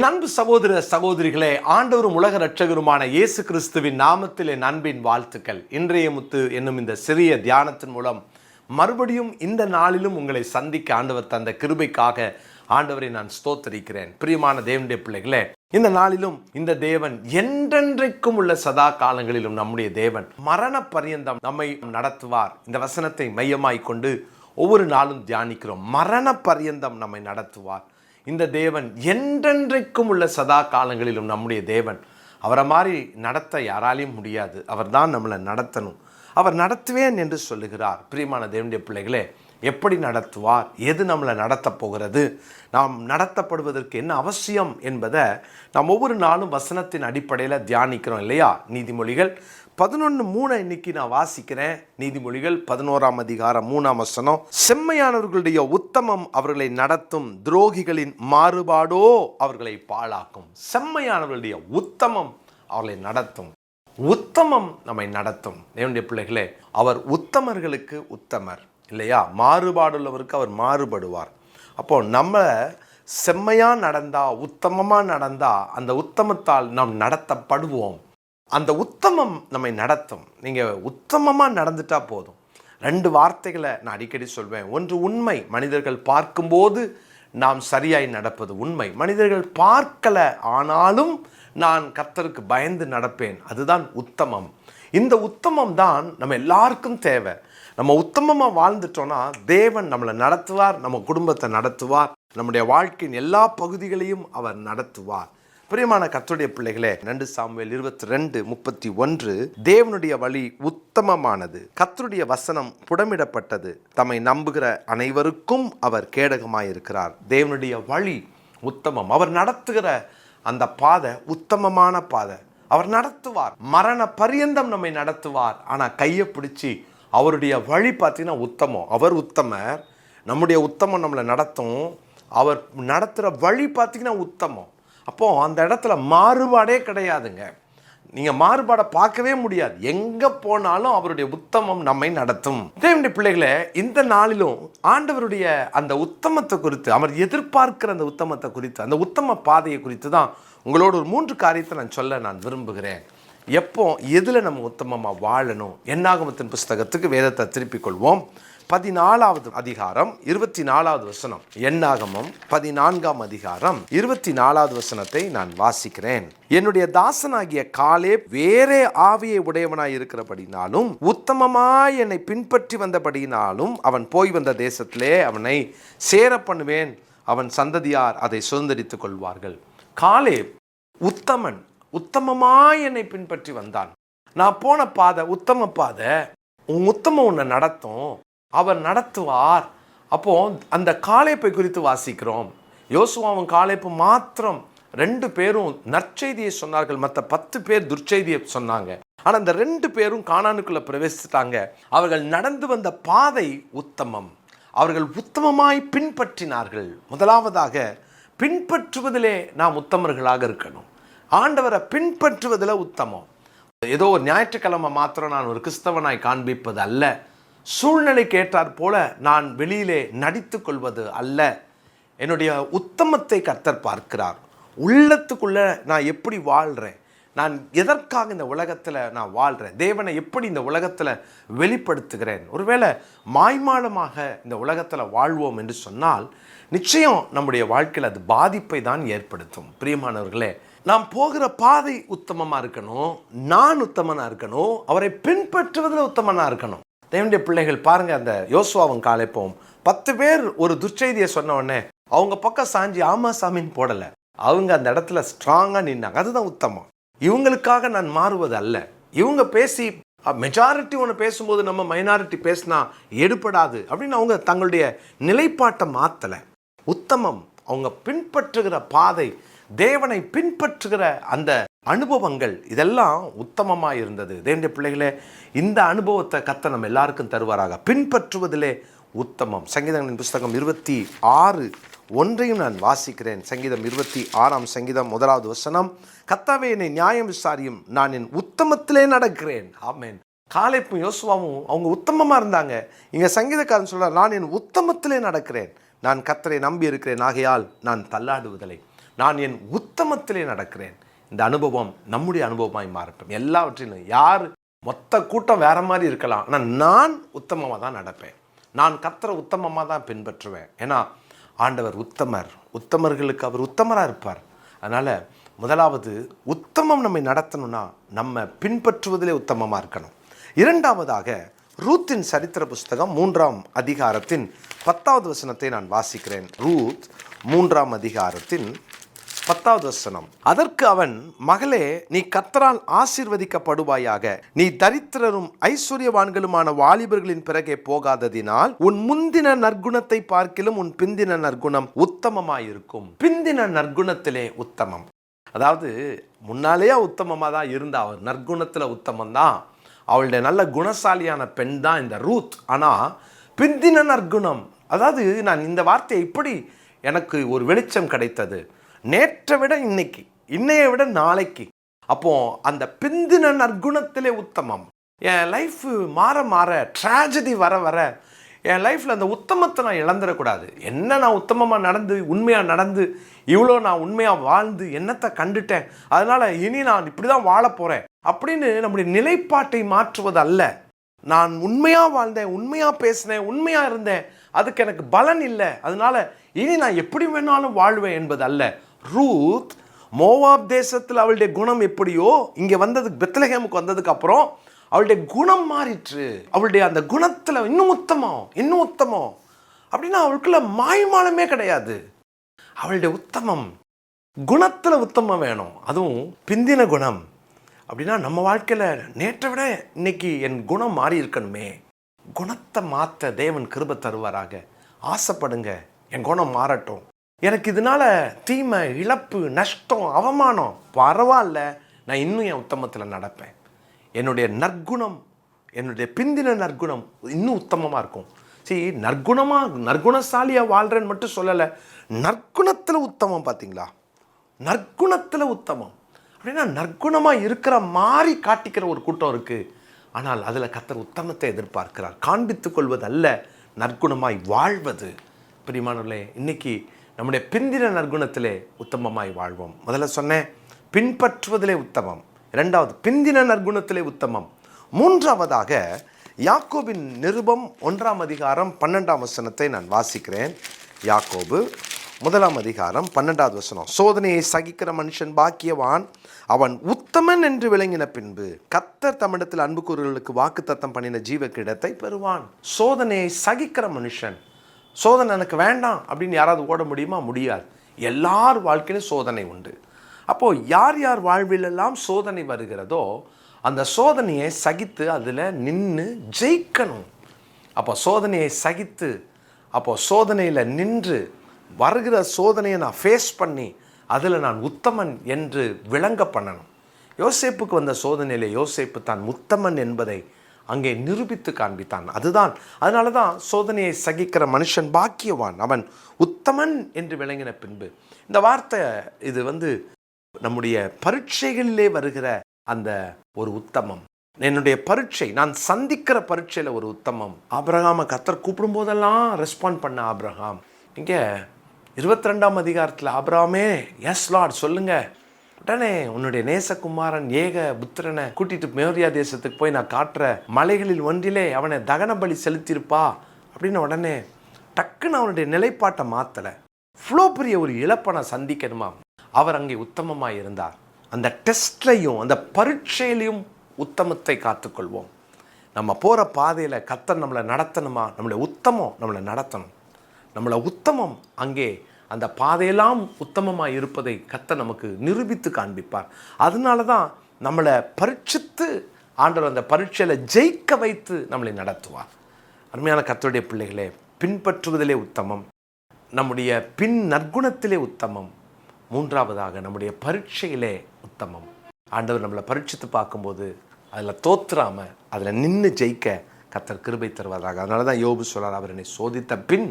என் அன்பு சகோதர சகோதரிகளே, ஆண்டவரும் உலக இரட்சகருமான இயேசு கிறிஸ்துவின் நாமத்தில் என் அன்பின் வாழ்த்துக்கள். இன்றைய முத்து என்னும் இந்த சிறிய தியானத்தின் மூலம் மறுபடியும் இந்த நாளிலும் உங்களை சந்திக்க ஆண்டவர் தந்த கிருபைக்காக ஆண்டவரை நான் ஸ்தோத்தரிக்கிறேன். பிரியமான தேவனுடைய பிள்ளைகளே, இந்த நாளிலும் இந்த தேவன் என்றென்றைக்கும் உள்ள சதா காலங்களிலும் நம்முடைய தேவன் மரண பரியந்தம் நம்மை நடத்துவார். இந்த வசனத்தை மையமாய் கொண்டு ஒவ்வொரு நாளும் தியானிக்கிறோம். மரண பரியந்தம் நம்மை நடத்துவார். இந்த தேவன் என்றென்றைக்கும் உள்ள சதா காலங்களிலும் நம்முடைய தேவன். அவரை மாதிரி நடத்த யாராலையும் முடியாது. அவர் தான் நம்மளை நடத்தணும். அவர் நடத்துவேன் என்று சொல்லுகிறார். பிரியமான தேவனுடைய பிள்ளைகளே, எப்படி நடத்துவார், எது நம்மளை நடத்த போகிறது, நாம் நடத்தப்படுவதற்கு என்ன அவசியம் என்பதை நாம் ஒவ்வொரு நாளும் வசனத்தின் அடிப்படையில் தியானிக்கிறோம் இல்லையா? நீதிமொழிகள் 11:3 இன்னைக்கு நான் வாசிக்கிறேன். நீதிமொழிகள் 11ஆம் அதிகாரம் 3ஆம் வசனம். செம்மையானவர்களுடைய உத்தமம் அவர்களை நடத்தும், துரோகிகளின் மாறுபாடோ அவர்களை பாழாக்கும். செம்மையானவர்களுடைய உத்தமம் அவர்களை நடத்தும். உத்தமம் நம்மை நடத்தும். தேவனுடைய பிள்ளைகளே, அவர் உத்தமர்களுக்கு உத்தமர் இல்லையா? மாறுபாடுள்ளவருக்கு அவர் மாறுபடுவார். அப்போ நம்ம செம்மையாக நடந்தா, உத்தமமாக நடந்தா, அந்த உத்தமத்தால் நாம் நடத்தப்படுவோம். அந்த உத்தமம் நம்மை நடத்தும். நீங்கள் உத்தமமாக நடந்துட்டா போதும். 2 வார்த்தைகளை நான் அடிக்கடி சொல்வேன். ஒன்று உண்மை. மனிதர்கள் பார்க்கும்போது நாம் சரியாய் நடப்பது உண்மை. மனிதர்கள் பார்க்கலை, ஆனாலும் நான் கர்த்தருக்கு பயந்து நடப்பேன், அதுதான் உத்தமம். இந்த உத்தமம் தான் நம்ம எல்லாருக்கும் தேவை. நம்ம உத்தமமாக வாழ்ந்துட்டோன்னா தேவன் நம்மளை நடத்துவார், நம்ம குடும்பத்தை நடத்துவார், நம்முடைய வாழ்க்கையின் எல்லா பகுதிகளையும் அவர் நடத்துவார். பிரியமான கர்த்தருடைய பிள்ளைகளே, 2 சாமுவேல் 22:31, தேவனுடைய வழி உத்தமமானது, கர்த்தருடைய வசனம் புடமிடப்பட்டது, தம்மை நம்புகிற அனைவருக்கும் அவர் கேடகமாயிருக்கிறார். தேவனுடைய வழி உத்தமம். அவர் நடத்துகிற அந்த பாதை உத்தமமான பாதை. அவர் நடத்துவார், மரண பரியந்தம் நம்மை நடத்துவார். ஆனால் கையை பிடிச்சி அவருடைய வழி பார்த்தீங்கன்னா உத்தமம். அவர் உத்தமர், நம்முடைய உத்தமம் நம்மளை நடத்தும். அவர் நடத்துகிற வழி பார்த்தீங்கன்னா உத்தமம். அப்போது அந்த இடத்துல மாறுபாடே கிடையாதுங்க. நீங்கள் மாறுபாடை பார்க்கவே முடியாது. எங்கே போனாலும் அவருடைய உத்தமம் நம்மை நடத்தும். தேவனுடைய பிள்ளைகளே, இந்த நாளிலும் ஆண்டவருடைய அந்த உத்தமத்தை குறித்து, அவர் எதிர்பார்க்கிற அந்த உத்தமத்தை குறித்து, அந்த உத்தம பாதையை குறித்து தான் உங்களோட ஒரு 3 காரியத்தை நான் சொல்ல நான் விரும்புகிறேன். எப்போ எதில் நம்ம உத்தமமாக வாழணும்? என்னாகமத்தின் புஸ்தகத்துக்கு வேதத்தை திருப்பிக் கொள்வோம். 14ஆவது அதிகாரம் 24ஆவது வசனம். என்னாகமம் 14ஆம் அதிகாரம் 24ஆவது வசனத்தை நான் வாசிக்கிறேன். என்னுடைய தாசனாகிய காலேப் வேறே ஆவியை உடையவனாய் இருக்கிறபடினாலும், உத்தமமாய் என்னை பின்பற்றி வந்தபடினாலும், அவன் போய் வந்த தேசத்திலே அவனை சேர பண்ணுவேன், அவன் சந்ததியார் அதை சுதந்திரித்துக் கொள்வார்கள். காலேப் உத்தமன், உத்தமமாய் என்னை பின்பற்றி வந்தான். நான் போன பாதை உத்தம பாதை. உத்தமம் உன்னை நடத்தும், அவர் நடத்துவார். அப்போ அந்த காலேப்பை குறித்து வாசிக்கிறோம். யோசுவாவும் காலேப்பும் மாத்திரம் 2 பேரும் நற்செய்தியை சொன்னார்கள், மற்ற 10 பேர் துர்ச்செய்தியை சொன்னாங்க. ஆனால் அந்த 2 பேரும் கானானுக்குள்ள பிரவேசித்தாங்க. அவர்கள் நடந்து வந்த பாதை உத்தமம். அவர்கள் உத்தமமாய் பின்பற்றினார்கள். முதலாவதாக பின்பற்றுவதிலே நாம் உத்தமர்களாக இருக்கணும். ஆண்டவரை பின்பற்றுவதில் உத்தமம். ஏதோ ஒரு ஞாயிற்றுக்கிழமை மாத்திரம் நான் ஒரு கிறிஸ்தவனாய் காண்பிப்பது அல்ல, சூழ்நிலைக்கு ஏற்றாற் போல நான் வெளியிலே நடித்து கொள்வது அல்ல. என்னுடைய உத்தமத்தை கர்த்தர் பார்க்கிறார். உள்ளத்துக்குள்ளே நான் எப்படி வாழ்கிறேன், நான் எதற்காக இந்த உலகத்தில் நான் வாழ்கிறேன், தேவனை எப்படி இந்த உலகத்தில் வெளிப்படுத்துகிறேன். ஒருவேளை மாய்மாலமாக இந்த உலகத்தில் வாழ்வோம் என்று சொன்னால் நிச்சயம் நம்முடைய வாழ்க்கையில் அது பாதிப்பை தான் ஏற்படுத்தும். பிரியமானவர்களே, நாம் போகிற பாதை உத்தமமாக இருக்கணும், நான் உத்தமனாக இருக்கணும், அவரை பின்பற்றுவதில் உத்தமனாக இருக்கணும். தேவனுடைய பிள்ளைகள் பாருங்கள், அந்த யோசுவாவும் காலேப்பும் 10 பேர் ஒரு துர்ச்செய்தியை சொன்ன உடனே அவங்க பக்கம் சாஞ்சி ஆமா சாமின்னு போடலை. அவங்க அந்த இடத்துல ஸ்ட்ராங்காக நின்னாங்க. அதுதான் உத்தமம். இவங்களுக்காக நான் மாறுவது அல்ல. இவங்க பேசி மெஜாரிட்டி ஒன்று பேசும்போது நம்ம மைனாரிட்டி பேசினா எடுப்படாது அப்படின்னு அவங்க தங்களுடைய நிலைப்பாட்டை மாற்றலை. உத்தமம், அவங்க பின்பற்றுகிற பாதை, தேவனை பின்பற்றுகிற அந்த அனுபவங்கள், இதெல்லாம் உத்தமமாக இருந்தது. தேவனுடைய பிள்ளைகளே, இந்த அனுபவத்தை கர்த்தர் நம்ம எல்லாருக்கும் தருவாராக. பின்பற்றுவதிலே உத்தமம். சங்கீதங்களின் புஸ்தகம் 26:1 நான் வாசிக்கிறேன். சங்கீதம் 26ஆம் சங்கீதம் 1வது வசனம். கர்த்தாவே என்னை நியாயம் விசாரியும், நான் என் உத்தமத்திலே நடக்கிறேன். ஆமென். காலேப்பும் யோசுவாவும் அவங்க உத்தமமாக இருந்தாங்க. இங்கே சங்கீதக்காரன் சொல்கிறார், நான் என் உத்தமத்திலே நடக்கிறேன், நான் கர்த்தரை நம்பி இருக்கிறேன், ஆகையால் நான் தள்ளாடுவதில்லை. நான் என் உத்தமத்திலே நடக்கிறேன். இந்த அனுபவம் நம்முடைய அனுபவமாய் மாறட்டும். எல்லாவற்றிலும் யார் மொத்த கூட்டம் வேற மாதிரி இருக்கலாம், ஆனால் நான் உத்தமமாக தான் நடப்பேன். நான் கர்த்தரை உத்தமமாக தான் பின்பற்றுவேன். ஏன்னா ஆண்டவர் உத்தமர், உத்தமர்களுக்கு அவர் உத்தமராக இருப்பார். அதனால் முதலாவது உத்தமம் நம்மை நடத்தணும்னா நம்ம பின்பற்றுவதிலே உத்தமமாக இருக்கணும். இரண்டாவதாக ரூத்தின் சரித்திர புஸ்தகம் 3ஆம் அதிகாரத்தின் 10வது வசனத்தை நான் வாசிக்கிறேன். ரூத் 3ஆம் அதிகாரத்தின் 10வது வசனம். அதற்கு அவன், மகளே, நீ கர்த்தரால் ஆசீர்வதிக்கப்படுவாயாக. நீ தரித்திரரும் ஐஸ்வர்யவான்களுமான வாலிபர்களின் பிறகே போகாததினால் உன் முந்தின நற்குணத்தை பார்க்கிலும் உன் பிந்தின நற்குணம் உத்தமமாயிருக்கும். பிந்தின நற்குணத்திலே உத்தமம், அதாவது முன்னாலேயே உத்தமமாக தான் இருந்தா, அவர் நற்குணத்தில் உத்தமம் தான். அவளுடைய நல்ல குணசாலியான பெண் தான் இந்த ரூத். ஆனால் பிந்தின நற்குணம், அதாவது நான் இந்த வார்த்தையை இப்படி எனக்கு ஒரு வெளிச்சம் கிடைத்தது. நேற்றை விட இன்னைக்கு, இன்னையை விட நாளைக்கு. அப்போ அந்த பிந்தின நற்குணத்திலே உத்தமம். என் லைஃப் மாற மாற, ட்ராஜடி வர வர என் லைஃப்பில் அந்த உத்தமத்தை நான் இழந்துடக்கூடாது. என்ன நான் உத்தமமாக நடந்து, உண்மையாக நடந்து, இவ்வளோ நான் உண்மையாக வாழ்ந்து என்னத்தை கண்டுட்டேன், அதனால் இனி நான் இப்படி தான் வாழ போகிறேன் அப்படின்னு நம்முடைய நிலைப்பாட்டை மாற்றுவது அல்ல. நான் உண்மையாக வாழ்ந்தேன், உண்மையாக பேசினேன், உண்மையாக இருந்தேன், அதுக்கு எனக்கு பலன் இல்லை, அதனால இனி நான் எப்படி வேணாலும் வாழ்வேன் என்பது அல்ல. ரூத் மோவாப் தேசத்தில் அவளுடைய குணம் எப்படியோ இங்கே வந்ததுக்கு, பெத்லஹேமுக்கு வந்ததுக்கு அப்புறம் அவளுடைய குணம் மாறிற்று. அவளுடைய அந்த குணத்தில் இன்னும் உத்தமம் அப்படின்னா அவளுக்குள்ள மாய்மாலமே கிடையாது. அவளுடைய உத்தமம், குணத்தில் உத்தமம் வேணும், அதுவும் பிந்தின குணம். அப்படின்னா நம்ம வாழ்க்கையில் நேற்றை விட இன்னைக்கு என் குணம் மாறி இருக்கணுமே. குணத்தை மாற்ற தேவன் கிருபை தருவாராக. ஆசைப்படுங்க, என் குணம் மாறட்டும். எனக்கு இதனால தீமை, இழப்பு, நஷ்டம், அவமானம் பரவாயில்ல, நான் இன்னும் என் உத்தமத்தில் நடப்பேன். என்னுடைய நற்குணம், என்னுடைய பிந்தின நற்குணம் இன்னும் உத்தமமாக இருக்கும். சரி, நற்குணசாலியாக வாழ்கிறேன்னு மட்டும் சொல்லலை, நற்குணத்தில் உத்தமம். பார்த்தீங்களா, நற்குணத்தில் உத்தமம் அப்படின்னா நற்குணமாக இருக்கிற மாதிரி காட்டிக்கிற ஒரு கூட்டம் இருக்குது. ஆனால் அதில் கர்த்தர் உத்தமத்தை எதிர்பார்க்கிறார். காண்பித்துக் கொள்வது அல்ல, நற்குணமாய் வாழ்வது. பிரியமானவர்களே, இன்னைக்கு நம்முடைய பிந்தின நற்குணத்திலே உத்தமமாய் வாழ்வோம். முதல்ல சொன்னேன், பின்பற்றுவதிலே உத்தமம். இரண்டாவது, பிந்தின நற்குணத்திலே உத்தமம். மூன்றாவதாக யாக்கோபின் நிருபம் 1ஆம் அதிகாரம் 12ஆம் வசனத்தை நான் வாசிக்கிறேன். யாக்கோபு 1ஆம் அதிகாரம் 12வது வசனம். சோதனையை சகிக்கிற மனுஷன் பாக்கியவான், அவன் உத்தமன் என்று விளங்கின பின்பு கர்த்தர் தம்மிடத்தில் அன்பு கூறுகளுக்கு வாக்குத்தத்தம் பண்ணின ஜீவ கிடத்தை பெறுவான். சோதனையை சகிக்கிற மனுஷன், சோதனை எனக்கு வேண்டாம் அப்படின்னு யாராவது ஓட முடியுமா? முடியாது. எல்லார் வாழ்க்கையிலும் சோதனை உண்டு. அப்போது யார் யார் வாழ்விலெல்லாம் சோதனை வருகிறதோ அந்த சோதனையை சகித்து அதில் நின்று ஜெயிக்கணும். அப்போ சோதனையை சகித்து, அப்போ சோதனையில் நின்று வருகிற சோதனையை நான் ஃபேஸ் பண்ணி அதில் நான் உத்தமன் என்று விளங்க பண்ணணும். யோசேப்புக்கு வந்த சோதனையில் யோசேப்பு தான் உத்தமன் என்பதை அங்கே நிரூபித்து காண்பித்தான். அதனால தான் சோதனையை சகிக்கிற மனுஷன் பாக்கியவான், அவன் உத்தமன் என்று விளங்கின பின்பு. இந்த வார்த்தை இது நம்முடைய பரீட்சைகளிலே வருகிற அந்த ஒரு உத்தமம். என்னுடைய பரீட்சை, நான் சந்திக்கிற பரீட்சையில் ஒரு உத்தமம். ஆபிரகாமை கர்த்தர் கூப்பிடும் போதெல்லாம் ரெஸ்பாண்ட் பண்ண ஆபிரகாம். இங்கே 22ஆம் அதிகாரத்தில் ஆபிரகாமே, எஸ் லார்ட் சொல்லுங்க, உடனே உன்னுடைய நேசகுமாரன் ஏக புத்திரனை கூட்டிட்டு மோரியா தேசத்துக்கு போய் நான் காட்டுற மலைகளில் ஒன்றிலே அவனை தகன பலி செலுத்தியிருப்பா அப்படின்னு உடனே டக்குன்னு அவனுடைய நிலைப்பாட்டை மாற்றலை. இவ்வளோ பெரிய ஒரு இழப்பை நான் சந்திக்கணுமா? அவர் அங்கே உத்தமமாக இருந்தார். அந்த டெஸ்ட்லையும் அந்த பரீட்சையிலையும் உத்தமத்தை காத்துக்கொள்வோம். நம்ம போகிற பாதையில் கர்த்தர் நம்மளை நடத்தணுமா? நம்மளை உத்தமம் நம்மளை நடத்தணும். நம்மளை உத்தமம் அங்கே அந்த பாதையெல்லாம் உத்தமமாக இருப்பதை கர்த்தர் நமக்கு நிரூபித்து காண்பிப்பார். அதனால தான் நம்மளை பரீட்சித்து ஆண்டவர் அந்த பரீட்சையில் ஜெயிக்க வைத்து நம்மளை நடத்துவார். அருமையான கர்த்தருடைய பிள்ளைகளே, பின்பற்றுவதிலே உத்தமம், நம்முடைய பின் நற்குணத்திலே உத்தமம், மூன்றாவதாக நம்முடைய பரீட்சையிலே உத்தமம். ஆண்டவர் நம்மளை பரீட்சித்து பார்க்கும்போது அதில் தோற்றாம அதில் நின்று ஜெயிக்க கர்த்தர் கிருபை தருவதாக. அதனால தான் யோபு சொல்றார், அவர் என்னை சோதித்த பின்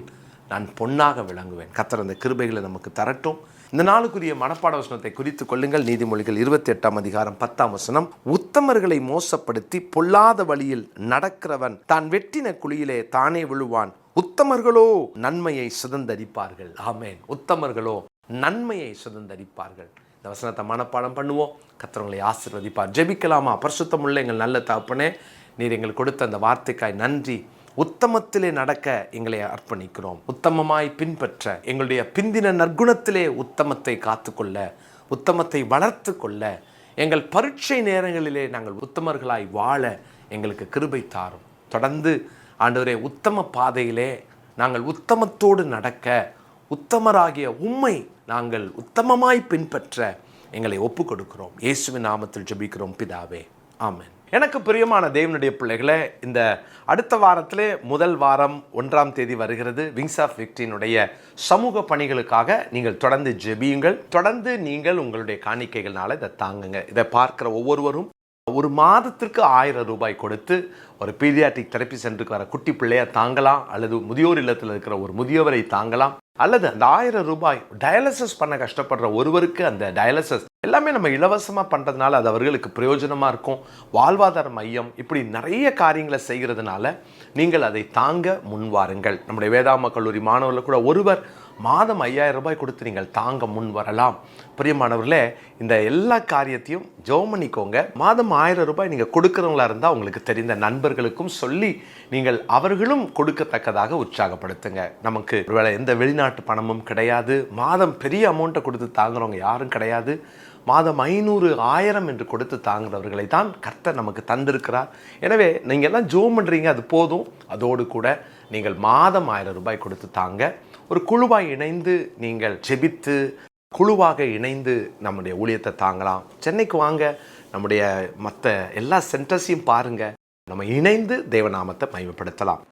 நான் பொன்னாக விளங்குவேன். கர்த்தர் அந்த கிருபைகளை நமக்கு தரட்டும். இந்த நாளுக்குரிய மனப்பாட வசனத்தை குறித்து கொள்ளுங்கள். நீதிமொழிகள் 28ஆம் அதிகாரம் 10ஆம் வசனம். உத்தமர்களை மோசப்படுத்தி பொல்லாத வழியில் நடக்கிறவன் தான் வெட்டின குழியிலே தானே விழுவான், உத்தமர்களோ நன்மையை சுதந்தரிப்பார்கள். ஆமேன். உத்தமர்களோ நன்மையை சுதந்தரிப்பார்கள். இந்த வசனத்தை மனப்பாடம் பண்ணுவோம். கர்த்தர் உங்களை ஆசீர்வதிப்பார். ஜெபிக்கலாமா? பரிசுத்தமுள்ள எங்கள் நல்ல தகப்பனே, நீர் எங்களுக்கு கொடுத்த அந்த வார்த்தைக்காய் நன்றி. உத்தமத்திலே நடக்க எங்களை அர்ப்பணிக்கிறோம். உத்தமமாய் பின்பற்ற, எங்களுடைய பிந்தின நற்குணத்திலே உத்தமத்தை காத்துக்கொள்ள, உத்தமத்தை வளர்த்து கொள்ள, எங்கள் பரீட்சை நேரங்களிலே நாங்கள் உத்தமர்களாய் வாழ எங்களுக்கு கிருபை தாரும். தொடர்ந்து ஆண்டவரே, உத்தம பாதையிலே நாங்கள் உத்தமத்தோடு நடக்க, உத்தமராகிய உம்மை நாங்கள் உத்தமமாய் பின்பற்ற எங்களை ஒப்பு கொடுக்கிறோம். இயேசுவின் நாமத்தில் ஜெபிக்கிறோம் பிதாவே, ஆமென். எனக்கு பிரியமான தேவனுடைய பிள்ளைகளே, இந்த அடுத்த வாரத்திலே முதல் வாரம் 1ஆம் தேதி வருகிறது. விங்ஸ் ஆஃப் விக்டரியினுடைய சமூக பணிகளுக்காக நீங்கள் தொடர்ந்து ஜெபியுங்கள். தொடர்ந்து நீங்கள் உங்களுடைய காணிக்கைகள்னால இதை தாங்குங்க. இதை பார்க்கிற ஒவ்வொருவரும் ஒரு மாதத்திற்கு 1000 ரூபாய் கொடுத்து ஒரு பீடியாட்ரிக் தெரப்பி சென்டருக்கு வர குட்டி பிள்ளையை தாங்கலாம், அல்லது முதியோர் இல்லத்தில் இருக்கிற ஒரு முதியவரை தாங்கலாம், அல்லது அந்த 1000 ரூபாய் டயாலிசிஸ் பண்ண கஷ்டப்படுற ஒருவருக்கு அந்த டயாலிசிஸ் எல்லாமே நம்ம இலவசமாக பண்ணுறதுனால அது அவர்களுக்கு பிரயோஜனமாக இருக்கும். வாழ்வாதார மையம் இப்படி நிறைய காரியங்களை செய்கிறதுனால நீங்கள் அதை தாங்க முன்வாருங்கள். நம்முடைய வேதாம கல்லூரி மாணவர்கள் கூட ஒருவர் மாதம் 5000 ரூபாய் கொடுத்து நீங்கள் தாங்க முன் வரலாம். பிரியமானவர்களே, இந்த எல்லா காரியத்தையும் ஜெபம் பண்ணிக்கோங்க. மாதம் 1000 ரூபாய் நீங்கள் கொடுக்குறவங்களா இருந்தால் உங்களுக்கு தெரிந்த நண்பர்களுக்கும் சொல்லி நீங்கள் அவர்களும் கொடுக்கத்தக்கதாக உற்சாகப்படுத்துங்க. நமக்கு ஒருவேளை எந்த வெளிநாட்டு பணமும் கிடையாது, மாதம் பெரிய அமௌண்ட்டை கொடுத்து தாங்குறவங்க யாரும் கிடையாது. மாதம் 500, 1000 என்று கொடுத்து தாங்குறவர்களை தான் கர்த்தர் நமக்கு தந்திருக்கிறார். எனவே நீங்கள் எல்லாம் ஜெபம் பண்ணுறீங்க, அது போதும். அதோடு கூட நீங்கள் மாதம் 1000 ரூபாய் கொடுத்து தாங்க. ஒரு குழுவாய் இணைந்து நீங்கள் ஜெபித்து குழுவாக இணைந்து நம்முடைய ஊழியத்தை தாங்கலாம். சென்னைக்கு வாங்க, நம்முடைய மற்ற எல்லா சென்டர்ஸையும் பாருங்க. நம்ம இணைந்து தேவநாமத்தை மகிமைப்படுத்தலாம்.